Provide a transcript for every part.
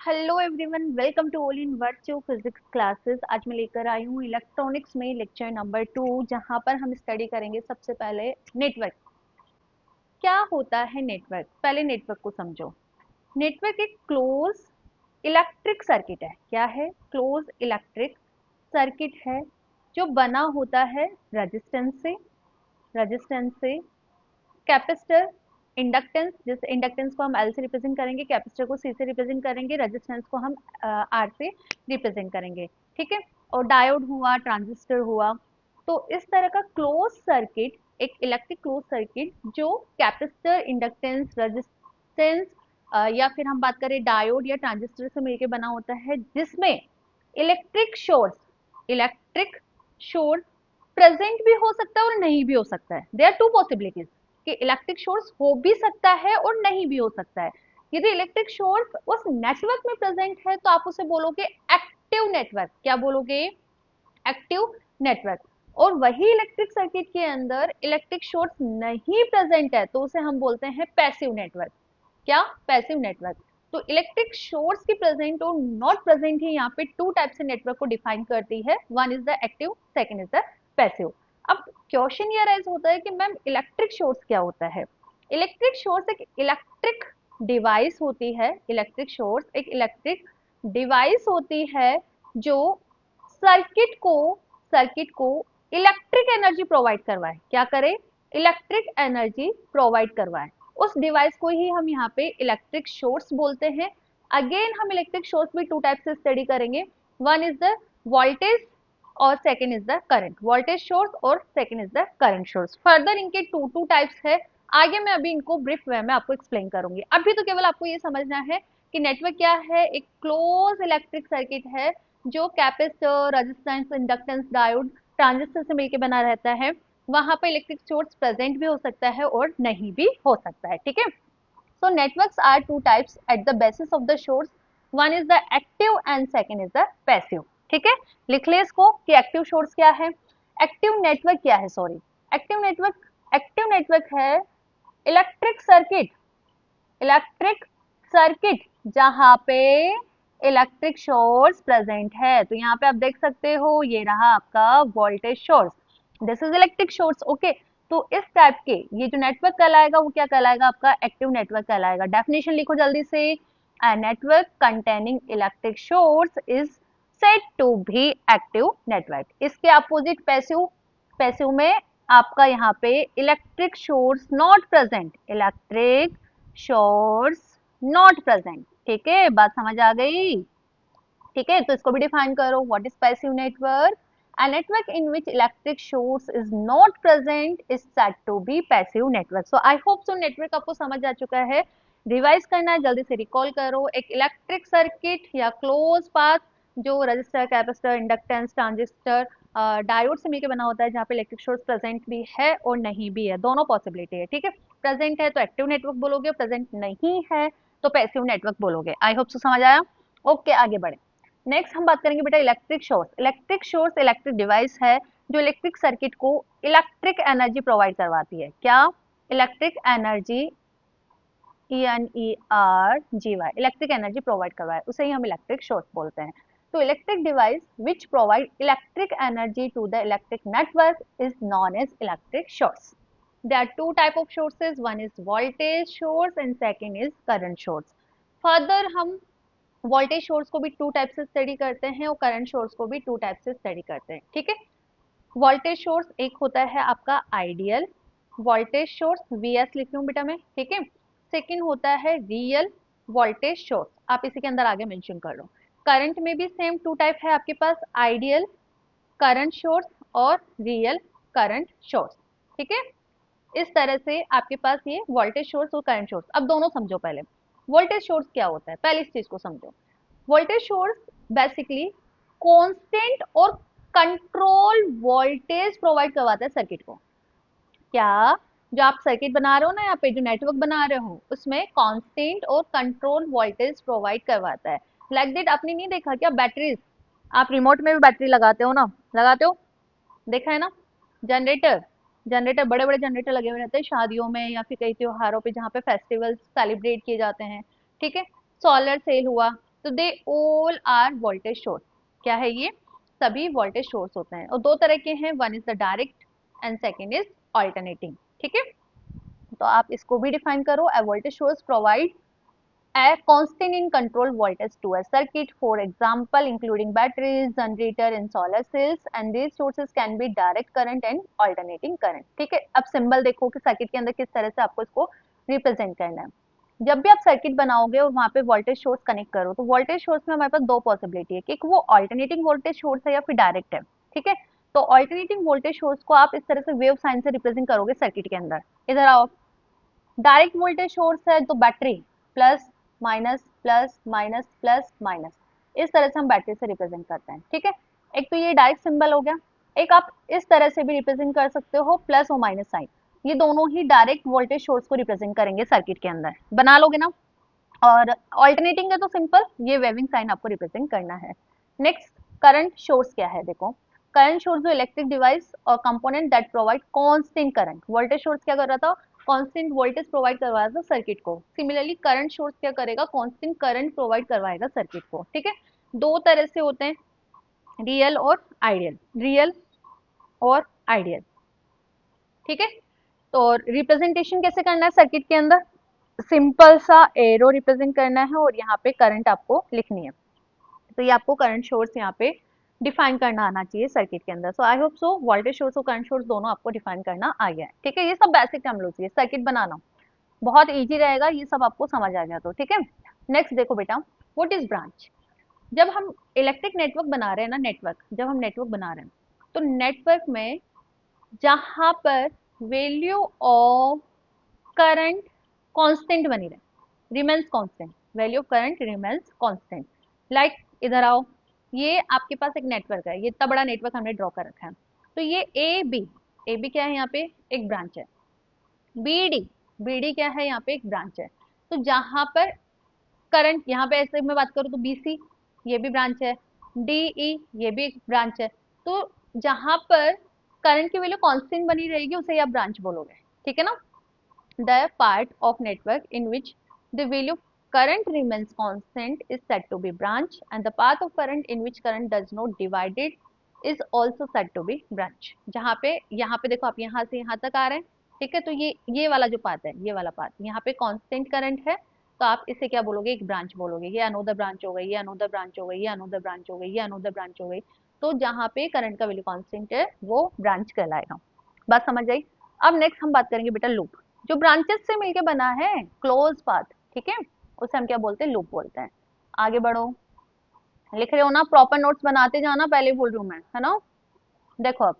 Hello everyone, welcome to all in virtual physics classes. आज मैं लेकर आई हूँ इलेक्ट्रॉनिक्स में लेक्चर नंबर 2, जहाँ पर हम स्टडी करेंगे सबसे पहले नेटवर्क। क्या होता है नेटवर्क? पहले नेटवर्क को समझो। नेटवर्क एक क्लोज इलेक्ट्रिक सर्किट है। क्या है? क्लोज इलेक्ट्रिक सर्किट है जो बना होता है रेजिस्टेंस से कैपेसिटर, इंडक्टेंस, जैसे इंडक्टेंस को हम एल से रिप्रेजेंट करेंगे, कैपेसिटर को सी से रिप्रेजेंट करेंगे, रेजिस्टेंस को हम आर से रिप्रेजेंट करेंगे। ठीक है। और डायोड हुआ, ट्रांजिस्टर हुआ। तो इस तरह का क्लोज सर्किट, एक इलेक्ट्रिक क्लोज सर्किट जो कैपेसिटर, इंडक्टेंस, रेजिस्टेंस या फिर हम बात करें डायोड या ट्रांजिस्टर से मिलकर बना होता है, जिसमें इलेक्ट्रिक सोर्स प्रेजेंट भी हो सकता है और नहीं भी हो सकता है। देयर आर टू पॉसिबिलिटीज कि इलेक्ट्रिक सोर्स हो भी सकता है और नहीं भी हो सकता है। यदि इलेक्ट्रिक सोर्स उस नेटवर्क में प्रेजेंट है तो आप उसे बोलोगे एक्टिव नेटवर्क। क्या बोलोगे? Active network. और वही इलेक्ट्रिक सर्किट के अंदर इलेक्ट्रिक सोर्स नहीं प्रेजेंट है तो उसे हम बोलते हैं पैसिव नेटवर्क। क्या? Passive network. तो इलेक्ट्रिक सोर्स की प्रेजेंट और नॉट प्रेजेंट ही यहाँ पे टू टाइप से नेटवर्क को डिफाइन करती है। One is the active, second is the passive. अब क्वेश्चन ये राइज होता है कि मैम इलेक्ट्रिक सोर्स क्या होता है? इलेक्ट्रिक सोर्स एक इलेक्ट्रिक डिवाइस होती है। इलेक्ट्रिक सोर्स एक इलेक्ट्रिक डिवाइस होती है जो सर्किट को सर्किट को इलेक्ट्रिक एनर्जी प्रोवाइड करवाए। क्या करे? इलेक्ट्रिक एनर्जी प्रोवाइड करवाए। उस डिवाइस को ही हम यहाँ पे इलेक्ट्रिक सोर्स बोलते हैं। अगेन हम इलेक्ट्रिक सोर्स भी टू टाइप से स्टडी करेंगे। वन इज द वोल्टेज और second is the current. Voltage source और second is the current source. Further इनके टू टाइप्स है। आगे मैं अभी इनको ब्रीफ वे में आपको एक्सप्लेन करूंगी। अभी तो केवल आपको ये समझना है कि नेटवर्क क्या है। एक क्लोज इलेक्ट्रिक सर्किट है जो capacitor, resistance, inductance, diode, transistor से मिलकर बना रहता है। वहां पर इलेक्ट्रिक सोर्स प्रेजेंट भी हो सकता है और नहीं भी हो सकता है। ठीक है। So networks are two types at the basis of the source. One is the active and second is the passive. ठीक है। लिख ले इसको कि एक्टिव सोर्स क्या है, एक्टिव नेटवर्क क्या है। सॉरी, एक्टिव नेटवर्क है इलेक्ट्रिक सर्किट, इलेक्ट्रिक सर्किट जहां पे इलेक्ट्रिक सोर्स प्रेजेंट है। तो यहाँ पे आप देख सकते हो, ये रहा आपका voltage source, this is electric source. Okay. तो इस टाइप के ये जो नेटवर्क कहलाएगा वो क्या कहलाएगा? आपका एक्टिव नेटवर्क कहलाएगा। डेफिनेशन लिखो जल्दी से। A network containing electric source is said to be active network. इसके अपोजिट पैसिव। पैसिव में आपका यहाँ पे electric source not present, electric source not present. ठीक है, बात समझ आ गई? ठीक है, तो इसको भी डिफाइन करो। What is passive network? A network in which electric source is not present is said to be passive network. So I hope so network आपको समझ आ चुका है। रिवाइज करना है, जल्दी से रिकॉल करो। एक इलेक्ट्रिक सर्किट या क्लोज पाथ जो register, capacitor, inductance, transistor, diode से मिलकर बना होता है, जहाँ पे इलेक्ट्रिक सोर्स प्रेजेंट भी है और नहीं भी है, दोनों पॉसिबिलिटी है। ठीक है। प्रेजेंट है तो एक्टिव नेटवर्क बोलोगे, प्रेजेंट नहीं है तो पैसिव नेटवर्क बोलोगे। आई होप सो समझ आया। ओके, आगे बढ़े। नेक्स्ट हम बात करेंगे बेटा electric source. Electric source electric device है जो इलेक्ट्रिक सर्किट को इलेक्ट्रिक एनर्जी प्रोवाइड करवाती है। क्या? Electric energy, ENERGY, electric energy provide करवाए, उसे ही हम इलेक्ट्रिक सोर्स बोलते हैं। तो electric device which provide electric energy to the electric network is known as electric source. There are two type of sources, one is voltage source and second is current source. Further हम voltage source को भी two type से study करते हैं और current source को भी two type से स्टडी करते हैं। ठीक है। वोल्टेज सोर्स एक होता है आपका आइडियल वोल्टेज सोर्स, VS लिख लूं बेटा मैं। ठीक है। सेकंड होता है रियल वोल्टेज सोर्स, आप इसी के अंदर आगे मेंशन कर लो। करंट में भी सेम टू टाइप है आपके पास, आइडियल करंट सोर्स और रियल करंट सोर्स। ठीक है। इस तरह से आपके पास ये वोल्टेज सोर्स और करंट सोर्स। अब दोनों समझो पहले। वोल्टेज सोर्स क्या होता है, पहले इस चीज को समझो। वोल्टेज सोर्स बेसिकली कांस्टेंट और कंट्रोल वोल्टेज प्रोवाइड करवाता है सर्किट को। क्या? जो आप सर्किट बना रहे हो ना, यहाँ पे जो नेटवर्क बना रहे हो, उसमें कांस्टेंट और कंट्रोल वोल्टेज प्रोवाइड करवाता है। लाइक दैट आपने नहीं देखा क्या? बैटरीज, आप रिमोट में भी बैटरी लगाते हो ना, लगाते हो, देखा है ना? जनरेटर, जनरेटर, बड़े बड़े जनरेटर लगे हुए रहते हैं शादियों में या फिर कई त्योहारों पे जहाँ पे फेस्टिवल्स सेलिब्रेट किए जाते हैं। ठीक है। सोलर सेल हुआ, तो they all are voltage source. क्या है ये? सभी वोल्टेज सोर्स होते हैं और दो तरह के हैं, one is the direct and second is alternating. ठीक है, तो आप इसको भी डिफाइन करो। A voltage source provide a constant in control voltage to a circuit, for example including batteries, generator and solar cells, and these sources can be direct current and alternating current। ठीक है, अब symbol देखो कि circuit के अंदर किस तरह से आपको इसको रिप्रेजेंट करना है। जब भी आप सर्किट बनाओगे और वहां पे वोल्टेज सोर्स कनेक्ट करो, तो वोल्टेज सोर्स में हमारे पास दो पॉसिबिलिटी है कि वो ऑल्टरनेटिंग वोल्टेज सोर्स है या फिर डायरेक्ट है। ठीक है, तो ऑल्टरनेटिंग वोल्टेज सोर्स को आप इस तरह से वेव साइन से रिप्रेजेंट करोगे सर्किट के अंदर। इधर आओ, डायरेक्ट वोल्टेज सोर्स है तो battery plus minus plus minus plus minus, इस तरह से हम बैटरी से रिप्रेजेंट करते हैं। ठीक है, एक तो ये डायरेक्ट सिंबल हो गया, एक आप इस तरह से भी रिप्रेजेंट कर सकते हो प्लस और माइनस साइन, ये दोनों ही डायरेक्ट वोल्टेज सोर्स को रिप्रेजेंट करेंगे सर्किट के अंदर। बना लोगे ना? और ऑल्टरनेटिंग है तो सिंपल ये वेविंग साइन आपको रिप्रेजेंट करना है। नेक्स्ट, करंट सोर्स क्या है? देखो, करंट सोर्स जो इलेक्ट्रिक डिवाइस और component that provide constant current. Voltage source क्या कर रहा था? कांस्टेंट वोल्टेज प्रोवाइड करवा रहा था सर्किट को। सिमिलरली करंट सोर्स क्या करेगा? कांस्टेंट करंट प्रोवाइड करवाएगा सर्किट को। ठीक है, दो तरह से होते हैं, रियल और आइडियल। रियल और आइडियल। ठीक है, तो रिप्रेजेंटेशन कैसे करना है सर्किट के अंदर? सिंपल सा एरो रिप्रेजेंट करना है और यहाँ पे करंट आपको लिखनी है। तो ये आपको करंट सोर्स यहाँ पे डिफाइन करना आना चाहिए सर्किट के अंदर। So I hope so voltage source और करंट सोर्स दोनों आपको डिफाइन करना आ गया है। ठीक है, ये सब बेसिक हम लोग चाहिए, सर्किट बनाना बहुत इजी रहेगा, ये सब आपको समझ आ गया तो। ठीक है, नेक्स्ट देखो बेटा, व्हाट इज ब्रांच। जब हम इलेक्ट्रिक नेटवर्क बना रहे हैं ना, नेटवर्क जब हम नेटवर्क बना रहे हैं तो नेटवर्क में जहां पर वैल्यू ऑफ करंट कांस्टेंट बनी रहे, remains constant, value of current remains constant. Like इधर आओ, ये आपके पास एक नेटवर्क है, ये इतना बड़ा नेटवर्क हमने ड्रॉ कर रखा है। तो ये ए बी क्या है? यहाँ पे एक ब्रांच है। बी डी क्या है? यहाँ पे एक ब्रांच है। तो जहां पर करंट, यहाँ पे ऐसे मैं बात करूँ तो बी सी, ये भी ब्रांच है। डी ई, ये भी एक ब्रांच है। तो जहां पर करंट की वैल्यू कांस्टेंट बनी रहेगी उसे आप ब्रांच बोलोगे। ठीक है ना? The part of network in which the value of current remains constant is said to be branch, and the path of current in which current does not divided is also said to be branch। जहाँ पे, यहाँ पे देखो आप यहाँ से यहाँ तक आ रहे हैं। ठीक है, तो ये वाला जो पाथ है, ये वाला पाथ, यहाँ पे कांस्टेंट करंट है, तो आप इसे क्या बोलोगे? एक ब्रांच बोलोगे। ये अनोदर ब्रांच हो गई, ये अनोदर ब्रांच हो गई, ये अनोदर ब्रांच हो गई, ये अनोदर ब्रांच हो गई। तो जहाँ पे करंट का वैल्यू कांस्टेंट है वो ब्रांच कहलाएगा। बात समझ आई? अब नेक्स्ट हम बात करेंगे बेटा लूप, जो ब्रांचेस से मिलके बना है, क्लोज पाथ। ठीक है, उसे हम क्या बोलते हैं? लूप बोलते हैं। आगे बढ़ो, लिख रहे हो ना? प्रॉपर नोट्स बनाते जाना, पहले बोल रही हूँ मैं, है ना? देखो अब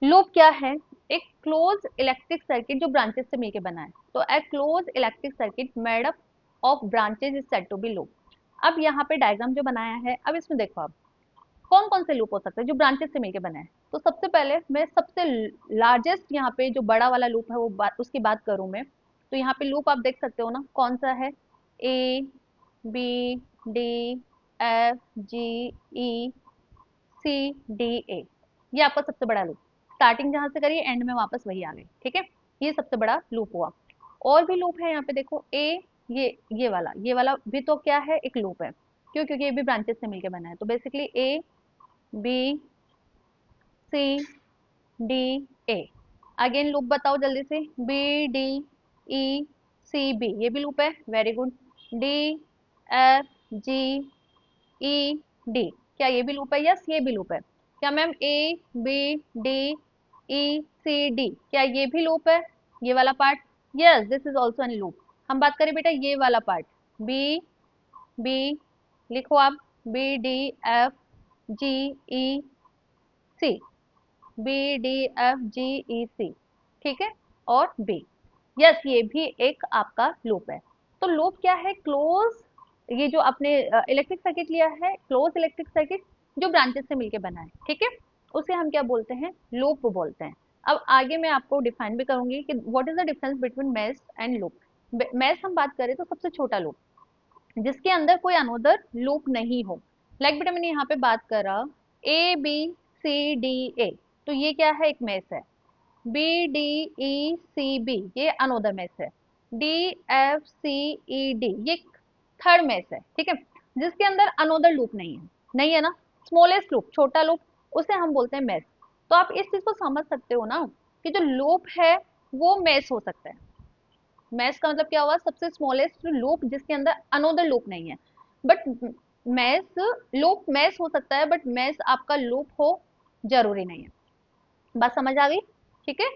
लूप क्या है? एक क्लोज इलेक्ट्रिक सर्किट जो ब्रांचेस से मिलके बना है। तो a close electric circuit made up of branches is said to be loop. अब यहाँ पे डायग्राम जो बनाया है, अब इसमें देखो आप कौन कौन से लूप हो सकते हैं जो ब्रांचेस से मिलके बना है। तो सबसे पहले मैं सबसे लार्जेस्ट यहाँ पे जो बड़ा वाला लूप है वो उसकी बात करूं मैं, तो यहाँ पे लूप आप देख सकते हो ना, कौन सा है? A B D F G E C D A, ये आपका सबसे बड़ा लूप। स्टार्टिंग जहां से करिए एंड में वापस वही आ गए। ठीक है, ये सबसे बड़ा लूप हुआ। और भी लूप है यहाँ पे देखो, ये वाला भी तो क्या है? एक लूप है। क्यों? क्योंकि ये भी ब्रांचेस से मिलके बना है। तो basically A B C D A, again loop बताओ जल्दी से। B D E C B, ये भी लूप है, very good. D F G E D, क्या ये भी लूप है? यस, ये भी लूप है। क्या ma'am A B D E C D, क्या ये भी लूप है? ये वाला part, yes this is also an loop. हम बात करें बेटा ये वाला पार्ट, बी बी, लिखो आप, B D F G E C, B D F G E सी। ठीक है, और बी, यस ये भी एक आपका लूप है। तो लूप क्या है? क्लोज, ये जो आपने इलेक्ट्रिक सर्किट लिया है, क्लोज इलेक्ट्रिक सर्किट जो ब्रांचेस से मिलके बना है। ठीक है, उसे हम क्या बोलते हैं? लूप बोलते हैं। अब आगे मैं आपको डिफाइन भी करूंगी कि what is the difference between mesh and loop. Mesh हम बात करें तो सबसे छोटा लूप जिसके अंदर कोई अनोदर लूप नहीं हो। लाइक बेटा मैंने यहाँ पे बात करा ए बी सी डी ए, तो ये क्या है? एक मेश है। B D E C B, ये अनोदर मेश है। D F C E D, ये थर्ड मेश है। ठीक है, जिसके अंदर अनोदर लूप नहीं है, नहीं है ना, स्मॉलेस्ट लूप, छोटा लूप, उसे हम बोलते हैं मेस। तो आप इस चीज को समझ सकते हो ना कि जो लूप है वो मेस हो सकता है। मैश का मतलब क्या हुआ, सबसे स्मॉलेस्ट लूप जिसके अंदर अनोदर लूप नहीं है। बट मैश, लूप मैश हो सकता है बट मैश आपका लूप हो जरूरी नहीं है। बात समझ आ गई? ठीक है।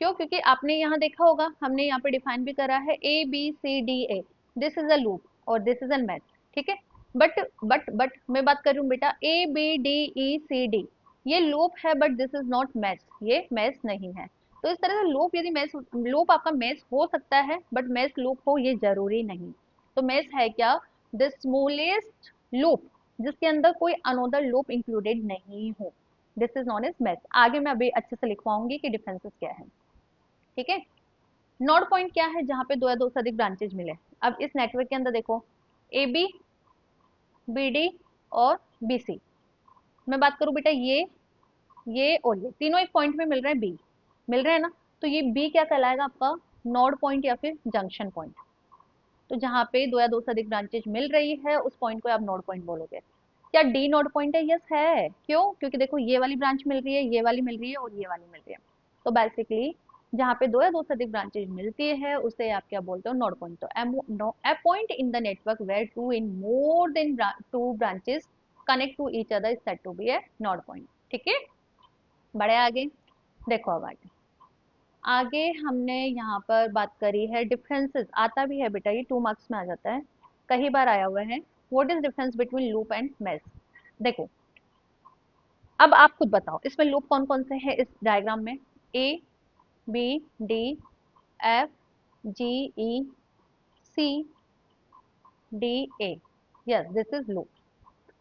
क्यों? क्योंकि आपने यहाँ देखा होगा, हमने यहाँ पे डिफाइन भी करा है ABCDA, this is a loop और दिस इज अ मैश। ठीक है। बट मैं बात कर रही हूँ बेटा ABDECD, ये लूप है but this is not mesh, ये मैश नहीं है। तो इस तरह से लूप, यदि मैश, लूप आपका मैश हो सकता है बट मैश लूप हो ये जरूरी नहीं। तो मैश है क्या? द स्मॉलेस्ट लूप जिसके अंदर कोई अनोदर लूप इंक्लूडेड नहीं हो, this is known as mesh. आगे मैं अभी अच्छे से लिखवाऊंगी कि डिफरेंसेस क्या है। ठीक है। नोड पॉइंट क्या है? जहां पे दो या दो से अधिक ब्रांचेज मिले। अब इस नेटवर्क के अंदर देखो, ए बी, बी डी और बी सी। मैं बात करूं बेटा, ये और ये तीनों एक पॉइंट में मिल रहे हैं, बी मिल रहे हैं ना, तो ये बी क्या कहलाएगा आपका? नोड पॉइंट या फिर जंक्शन पॉइंट। तो जहां पे दो या दो से अधिक ब्रांचेज मिल रही है उस पॉइंट को आप नोड पॉइंट बोलोगे। क्या डी नोड पॉइंट है? यस है। क्यों? क्योंकि देखो ये वाली ब्रांच मिल रही है, ये वाली मिल रही है और ये वाली मिल रही है। तो बेसिकली जहाँ पे दो या दो से अधिक ब्रांचेज मिलती है उसे आप क्या बोलते हो? Node point. तो a point in the network where two in more than two branches connect to each other is said to be a node point। ठीक है। बड़े आगे देखो, अब आगे आगे हमने यहाँ पर बात करी है डिफरेंसेस। आता भी है बेटा, ये 2 मार्क्स में आ जाता है, कई बार आया हुआ है। What is difference between loop and mesh? देखो, अब आप खुद बताओ इसमें लूप कौन कौन से हैं इस डायग्राम में? A B D F G E C D A, yes this is loop.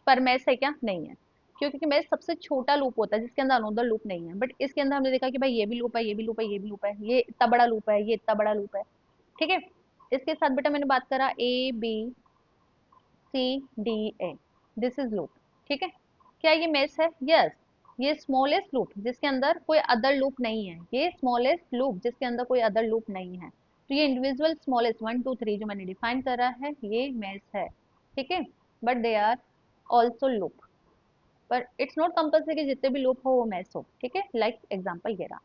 पर मैथ है क्या? नहीं है। क्यों? क्योंकि मैथ सबसे छोटा लूप होता है जिसके अंदर अनोदर लूप नहीं है। बट इसके अंदर हमने देखा कि भाई ये भी लूप है, ये भी लूप है, ये भी लूप है, ये इतना बड़ा लूप है, ये इतना बड़ा लूप है। ठीक है। इसके साथ बेटा मैंने बात करा ABCDA, दिस इज लूप। ठीक है। क्या ये मैच है? यस। ये स्मॉलेस्ट लूप जिसके अंदर कोई अदर लूप नहीं है, ये स्मॉलेस्ट लूप जिसके अंदर कोई अदर लूप नहीं है। तो ये इंडिविजुअल स्मॉलेस्ट 1 2 3 जो मैंने डिफाइन करा है ये मैच है। ठीक है। But they are also loop, पर इट्स नॉट कंपल्सरी कि जितने भी लूप हो वो मैच हो। ठीक है। लाइक एग्जाम्पल ये रहा।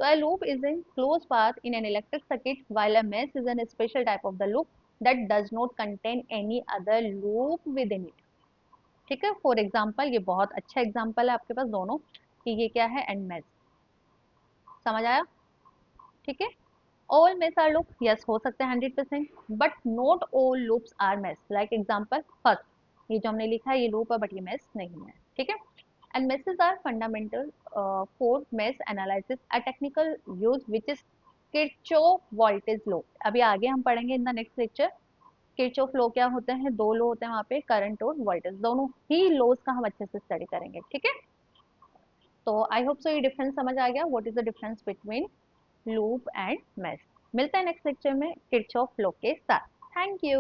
So a loop is in close path in an electric circuit while a mesh is a special type of the loop that does not contain any other loop within it। ठीक है। For example, ये बहुत अच्छा example है आपके पास दोनों कि ये क्या है, एंड मैच। समझ आया? ठीक है। All mesh are loop, yes हो सकते हैं 100%, but not all loops are mesh. Like example first, ये जो हमने लिखा है ये लूप है बट ये मेस नहीं है। ठीक है। And meshes are fundamental for mesh analysis, a technical use which is Kirchhoff voltage law। अभी आगे हम पढ़ेंगे in the next lecture. Kirchhoff law क्या होते हैं? दो लॉ होते हैं वहां पे, करंट और वोल्टेज, दोनों ही लॉज का हम अच्छे से स्टडी करेंगे। ठीक है। तो आई होप सो ये डिफरेंस समझ आ गया, what is the difference between loop and mesh. मिलते हैं नेक्स्ट लेक्चर में किरचॉफ लॉ के साथ। Thank you.